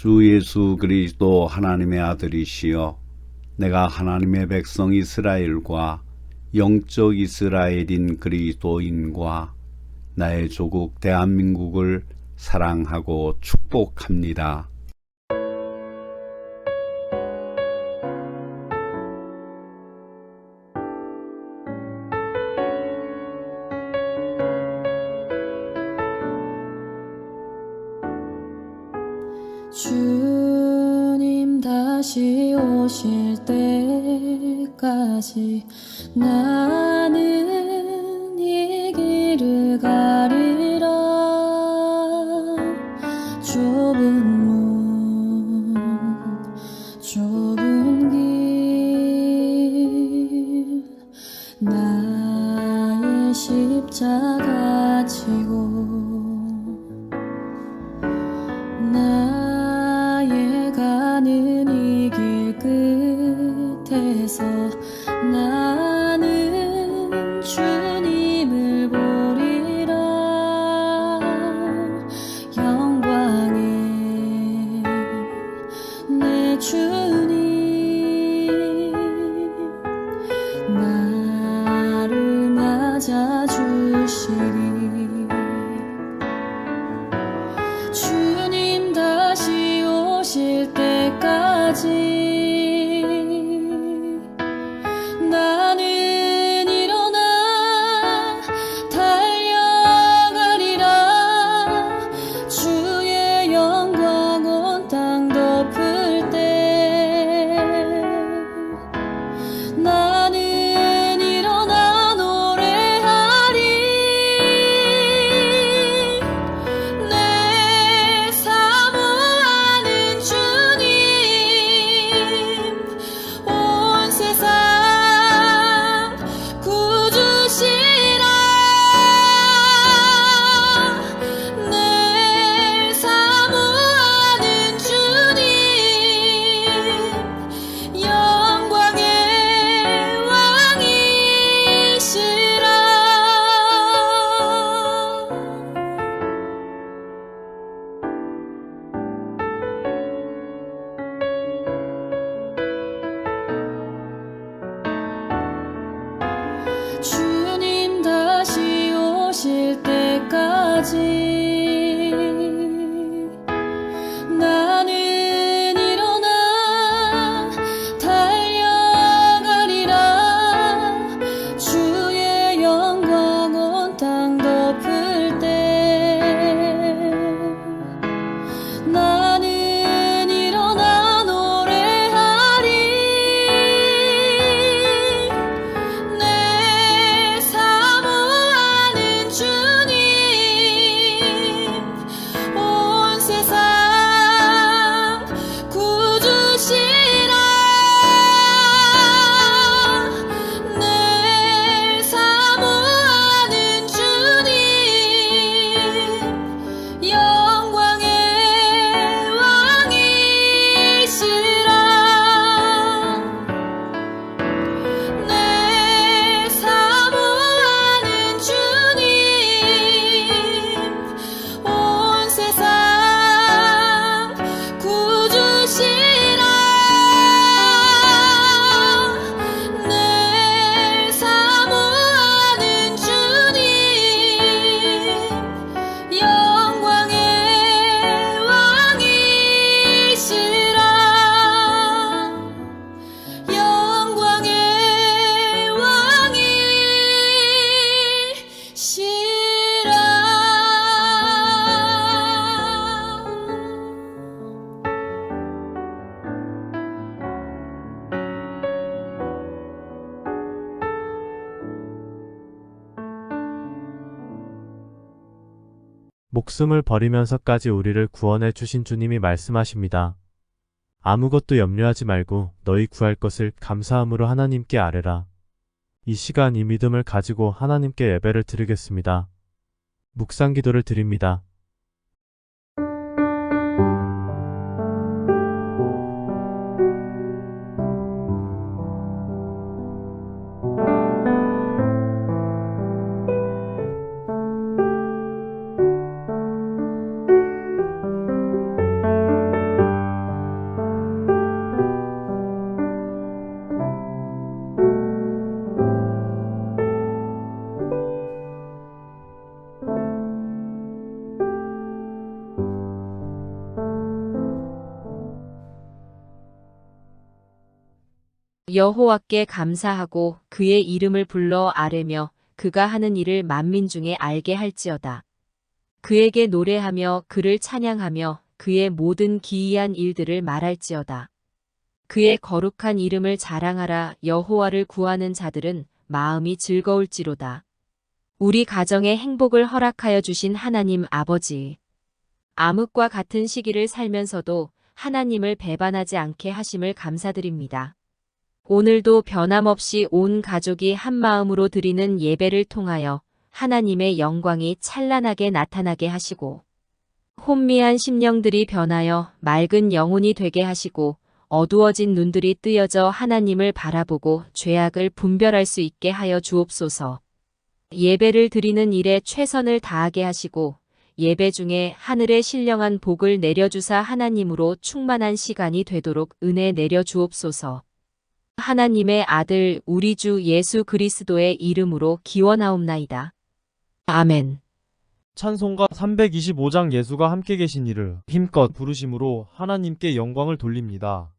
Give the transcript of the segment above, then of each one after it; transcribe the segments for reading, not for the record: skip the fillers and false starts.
주 예수 그리스도 하나님의 아들이시여 내가 하나님의 백성 이스라엘과 영적 이스라엘인 그리스도인과 나의 조국 대한민국을 사랑하고 축복합니다. 주님 다시 오실 때까지 나는 이 길을 가리라. 좁은 문 좁은 길 나의 십자가 지고 나의 가는 이 길 끝에서 나는 주님을 보리라. 영광의 내 주님 나를 맞아 주시리. 주님 다시 오실 때까지 나는 일어나 달려가리라. 주의 영광 온 땅 덮을 때 나는 일어나 노래하리. 내 사모하는 주님 온 세상 구주시라. 내 사모하는 주님 영광의 왕이시라. 주님 다시 오실 때까지 나는 일어나 달려가리라. 주의 영광 온 땅 덮을 때 나는 일어나 노래하리. 내 사모하는 주님 온 세상 구주시라. 내 사모하는 주님 영광의 왕이시라. 내 사모하는 주님 온 세상 구주시라. 내 사모하는 주님 영광의 왕이시라. 영광의 왕이시라. 목숨을 버리면서까지 우리를 구원해 주신 주님이 말씀하십니다. 아무것도 염려하지 말고 너희 구할 것을 감사함으로 하나님께 아뢰라. 이 시간 이 믿음을 가지고 하나님께 예배를 드리겠습니다. 묵상 기도를 드립니다. 여호와께 감사하고 그의 이름을 불러 아뢰며 그가 하는 일을 만민 중에 알게 할지어다. 그에게 노래하며 그를 찬양하며 그의 모든 기이한 일들을 말할지어다. 그의 거룩한 이름을 자랑하라. 여호와를 구하는 자들은 마음이 즐거울지로다. 우리 가정에 행복을 허락하여 주신 하나님 아버지. 암흑과 같은 시기를 살면서도 하나님을 배반하지 않게 하심을 감사드립니다. 오늘도 변함없이 온 가족이 한 마음으로 드리는 예배를 통하여 하나님의 영광이 찬란하게 나타나게 하시고 혼미한 심령들이 변하여 맑은 영혼이 되게 하시고 어두워진 눈들이 뜨여져 하나님을 바라보고 죄악을 분별할 수 있게 하여 주옵소서. 예배를 드리는 일에 최선을 다하게 하시고 예배 중에 하늘의 신령한 복을 내려주사 하나님으로 충만한 시간이 되도록 은혜 내려 주옵소서. 하나님의 아들 우리 주 예수 그리스도의 이름으로 기원하옵나이다. 아멘. 찬송가 325장 예수가 함께 계신 이를 힘껏 부르심으로 하나님께 영광을 돌립니다.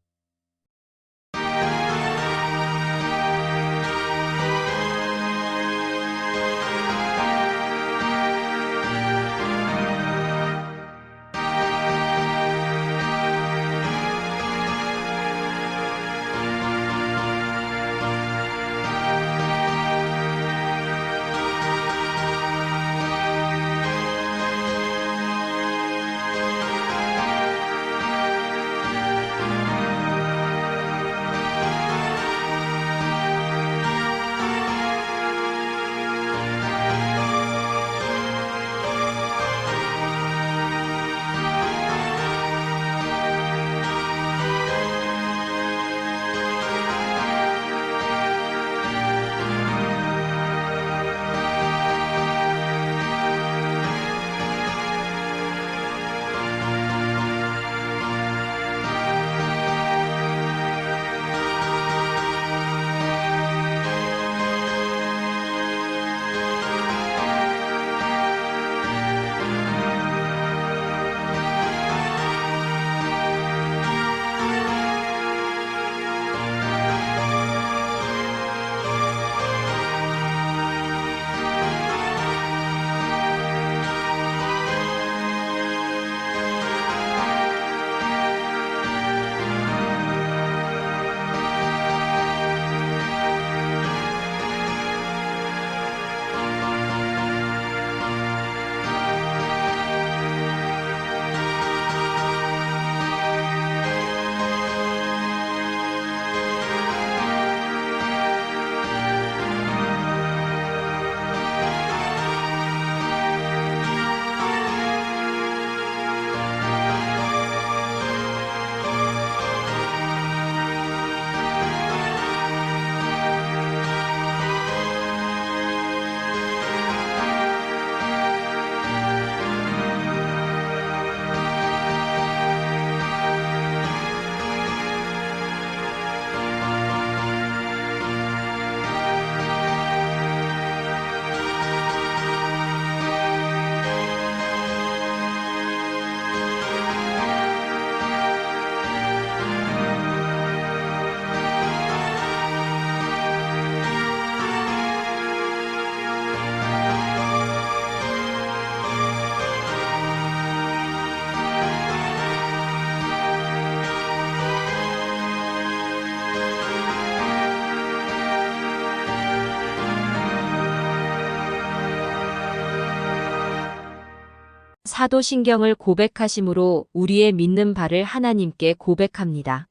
사도신경을 고백하심으로 우리의 믿는 바를 하나님께 고백합니다.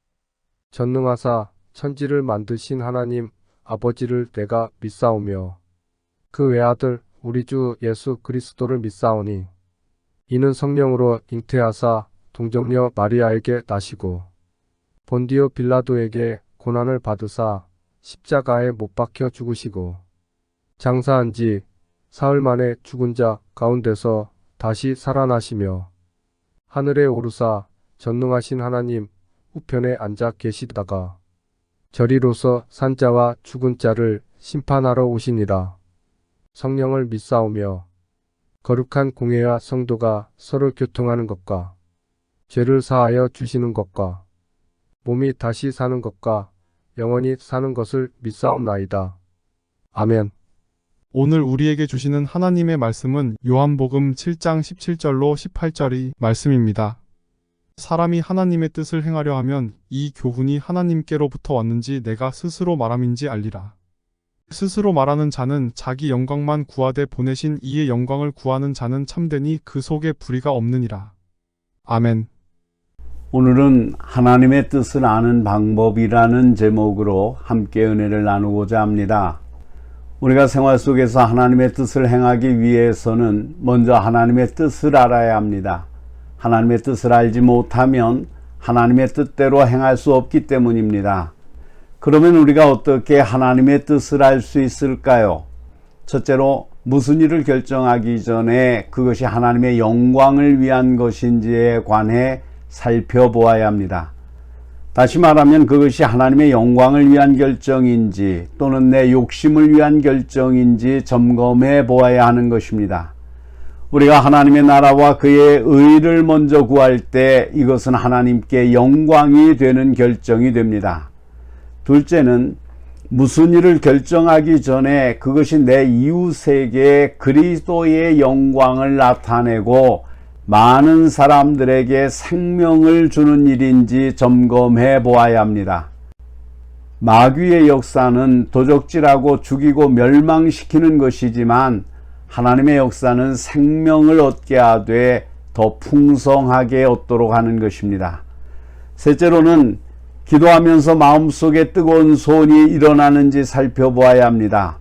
전능하사 천지를 만드신 하나님 아버지를 내가 믿사오며 그 외아들 우리 주 예수 그리스도를 믿사오니 이는 성령으로 잉태하사 동정녀 마리아에게 나시고 본디오 빌라도에게 고난을 받으사 십자가에 못 박혀 죽으시고 장사한 지 사흘 만에 죽은 자 가운데서 다시 살아나시며 하늘에 오르사 전능하신 하나님 우편에 앉아 계시다가 저리로서 산자와 죽은 자를 심판하러 오시니라. 성령을 믿사오며 거룩한 공회와 성도가 서로 교통하는 것과 죄를 사하여 주시는 것과 몸이 다시 사는 것과 영원히 사는 것을 믿사옵나이다. 아멘. 오늘 우리에게 주시는 하나님의 말씀은 요한복음 7장 17절로 18절의 말씀입니다. 사람이 하나님의 뜻을 행하려 하면 이 교훈이 하나님께로부터 왔는지 내가 스스로 말함인지 알리라. 스스로 말하는 자는 자기 영광만 구하되 보내신 이의 영광을 구하는 자는 참되니 그 속에 불의가 없느니라. 아멘. 오늘은 하나님의 뜻을 아는 방법이라는 제목으로 함께 은혜를 나누고자 합니다. 우리가 생활 속에서 하나님의 뜻을 행하기 위해서는 먼저 하나님의 뜻을 알아야 합니다. 하나님의 뜻을 알지 못하면 하나님의 뜻대로 행할 수 없기 때문입니다. 그러면 우리가 어떻게 하나님의 뜻을 알 수 있을까요? 첫째로 무슨 일을 결정하기 전에 그것이 하나님의 영광을 위한 것인지에 관해 살펴보아야 합니다. 다시 말하면 그것이 하나님의 영광을 위한 결정인지 또는 내 욕심을 위한 결정인지 점검해 보아야 하는 것입니다. 우리가 하나님의 나라와 그의 의를 먼저 구할 때 이것은 하나님께 영광이 되는 결정이 됩니다. 둘째는 무슨 일을 결정하기 전에 그것이 내 이웃에게 그리스도의 영광을 나타내고 많은 사람들에게 생명을 주는 일인지 점검해 보아야 합니다. 마귀의 역사는 도적질하고 죽이고 멸망시키는 것이지만 하나님의 역사는 생명을 얻게 하되 더 풍성하게 얻도록 하는 것입니다. 셋째로는 기도하면서 마음속에 뜨거운 소원이 일어나는지 살펴보아야 합니다.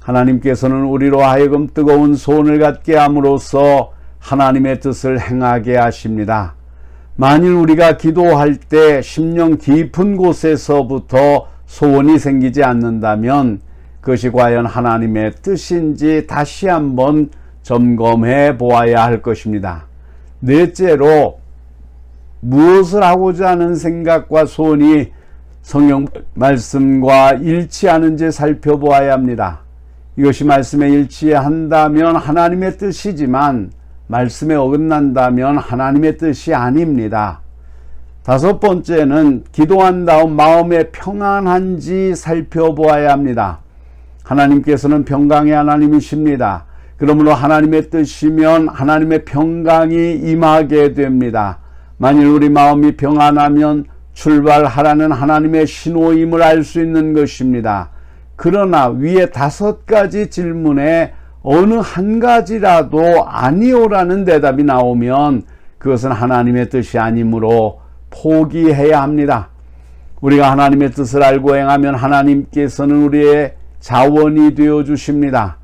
하나님께서는 우리로 하여금 뜨거운 소원을 갖게 함으로써 하나님의 뜻을 행하게 하십니다. 만일 우리가 기도할 때 심령 깊은 곳에서부터 소원이 생기지 않는다면 그것이 과연 하나님의 뜻인지 다시 한번 점검해 보아야 할 것입니다. 넷째로 무엇을 하고자 하는 생각과 소원이 성경 말씀과 일치하는지 살펴보아야 합니다. 이것이 말씀에 일치한다면 하나님의 뜻이지만 말씀에 어긋난다면 하나님의 뜻이 아닙니다. 다섯 번째는 기도한 다음 마음에 평안한지 살펴보아야 합니다. 하나님께서는 평강의 하나님이십니다. 그러므로 하나님의 뜻이면 하나님의 평강이 임하게 됩니다. 만일 우리 마음이 평안하면 출발하라는 하나님의 신호임을 알 수 있는 것입니다. 그러나 위에 다섯 가지 질문에 어느 한 가지라도 아니오라는 대답이 나오면 그것은 하나님의 뜻이 아니므로 포기해야 합니다. 우리가 하나님의 뜻을 알고 행하면 하나님께서는 우리의 자원이 되어 주십니다.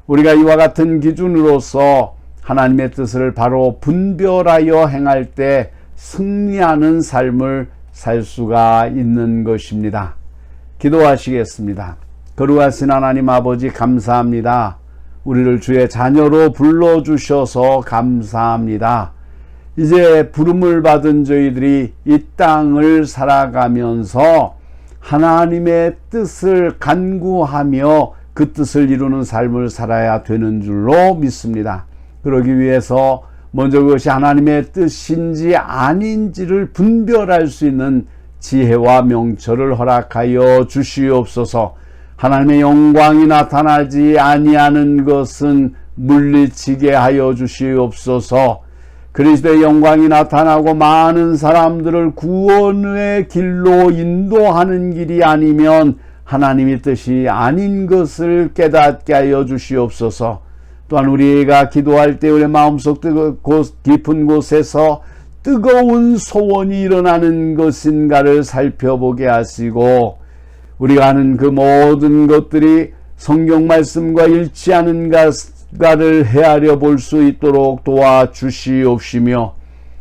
우리가 이와 같은 기준으로서 하나님의 뜻을 바로 분별하여 행할 때 승리하는 삶을 살 수가 있는 것입니다. 기도하시겠습니다. 거룩하신 하나님 아버지 감사합니다. 우리를 주의 자녀로 불러주셔서 감사합니다. 이제 부름을 받은 저희들이 이 땅을 살아가면서 하나님의 뜻을 간구하며 그 뜻을 이루는 삶을 살아야 되는 줄로 믿습니다. 그러기 위해서 먼저 그것이 하나님의 뜻인지 아닌지를 분별할 수 있는 지혜와 명철을 허락하여 주시옵소서. 하나님의 영광이 나타나지 아니하는 것은 물리치게 하여 주시옵소서. 그리스도의 영광이 나타나고 많은 사람들을 구원의 길로 인도하는 길이 아니면 하나님의 뜻이 아닌 것을 깨닫게 하여 주시옵소서. 또한 우리가 기도할 때 우리 마음속 깊은 곳에서 뜨거운 소원이 일어나는 것인가를 살펴보게 하시고 우리가 하는 그 모든 것들이 성경 말씀과 일치하는가를 헤아려 볼 수 있도록 도와주시옵시며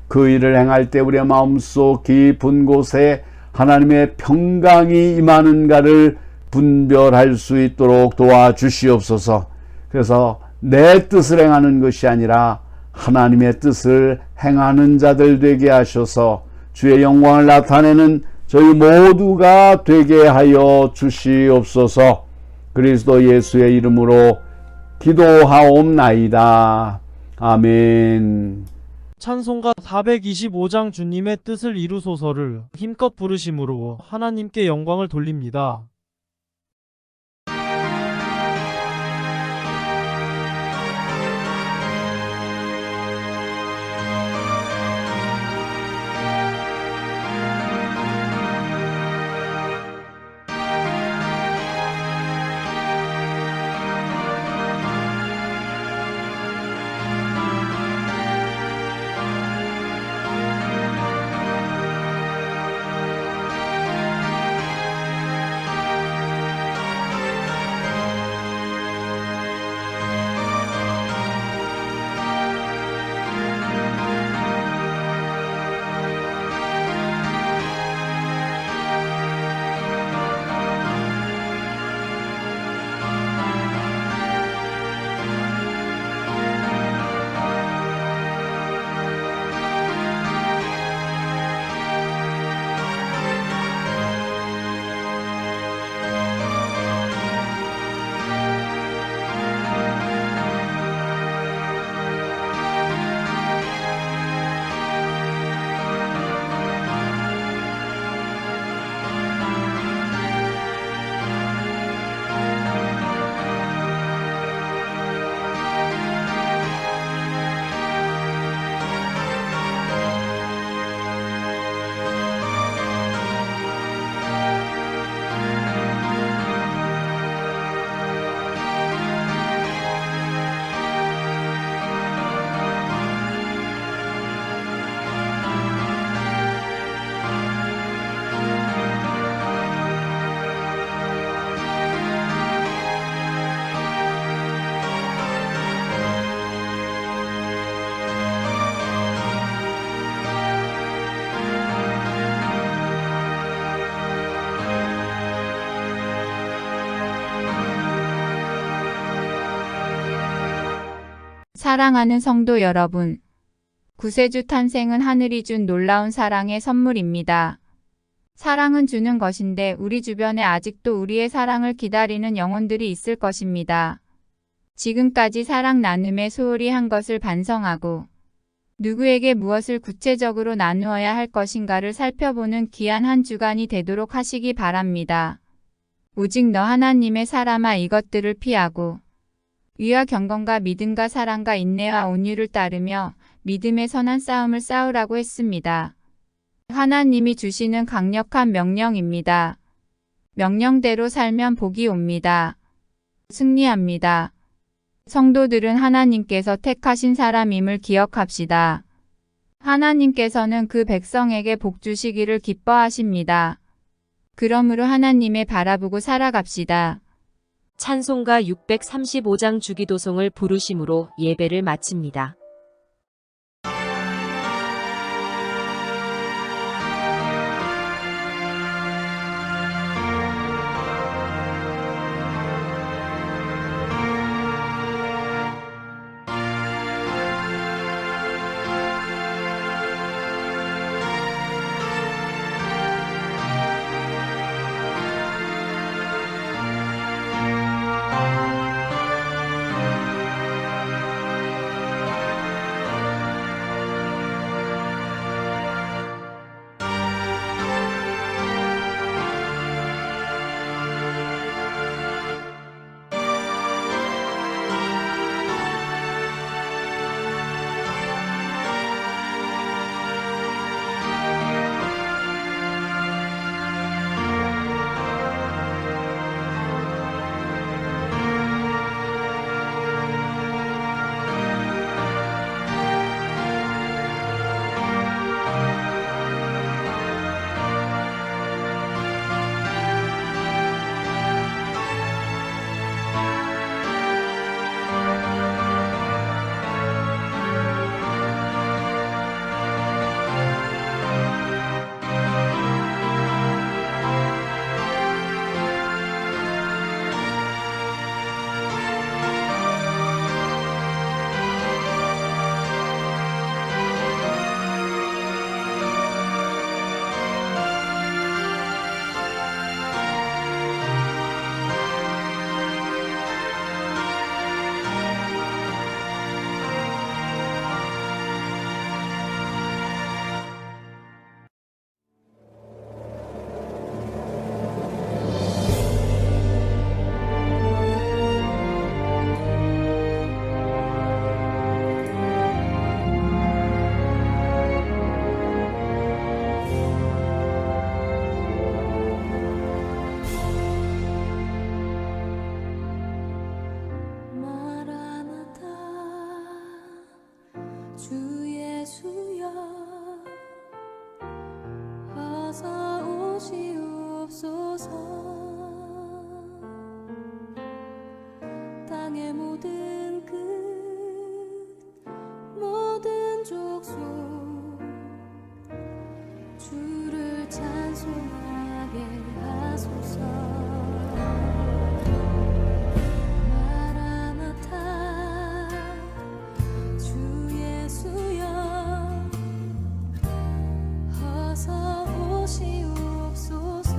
그 일을 행할 때 우리의 마음속 깊은 곳에 하나님의 평강이 임하는가를 분별할 수 있도록 도와주시옵소서. 그래서 내 뜻을 행하는 것이 아니라 하나님의 뜻을 행하는 자들 되게 하셔서 주의 영광을 나타내는 저희 모두가 되게 하여 주시옵소서. 그리스도 예수의 이름으로 기도하옵나이다. 아멘. 찬송가 425장 주님의 뜻을 이루소서를 힘껏 부르심으로 하나님께 영광을 돌립니다. 사랑하는 성도 여러분, 구세주 탄생은 하늘이 준 놀라운 사랑의 선물입니다. 사랑은 주는 것인데 우리 주변에 아직도 우리의 사랑을 기다리는 영혼들이 있을 것입니다. 지금까지 사랑 나눔에 소홀히 한 것을 반성하고 누구에게 무엇을 구체적으로 나누어야 할 것인가를 살펴보는 귀한 한 주간이 되도록 하시기 바랍니다. 오직 너 하나님의 사람아 이것들을 피하고 위와 경건과 믿음과 사랑과 인내와 온유를 따르며 믿음의 선한 싸움을 싸우라고 했습니다. 하나님이 주시는 강력한 명령입니다. 명령대로 살면 복이 옵니다. 승리합니다. 성도들은 하나님께서 택하신 사람임을 기억합시다. 하나님께서는 그 백성에게 복 주시기를 기뻐하십니다. 그러므로 하나님의 바라보고 살아갑시다. 찬송가 635장 주기도송을 부르심으로 예배를 마칩니다. 어서 오시옵소서. 땅의 모든 끝 모든 족속 주를 찬송하게 하소서. 마라나타 주 예수여 어서 오시옵소서.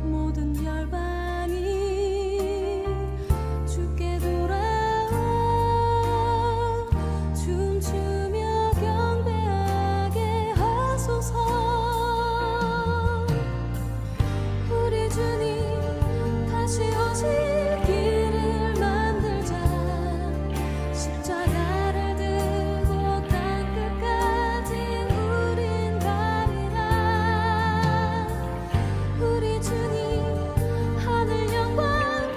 모든 열방이 주께 돌아와 춤추며 경배하게 하소서. 우리 주님 다시 오실 길을 만들자. 십자가를 들고 땅끝까지 우린 가리라. 우리 주님 하늘 영광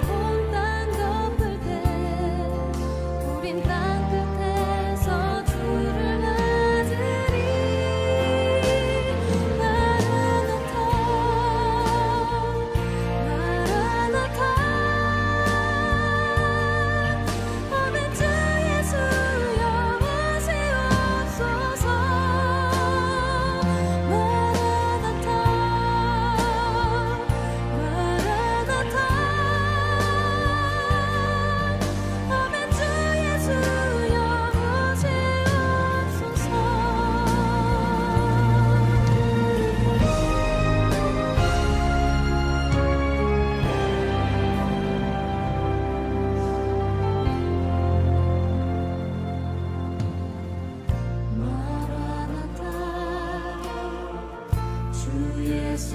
온 땅 덮을 때 우린 땅끝에서 주를 맞으리. 마라나타 마라나타 아멘. 주 예수여 오시옵소서. 마라나타 마라나타 아멘. 주 예수여 오시옵소서. 마라나타 주 예수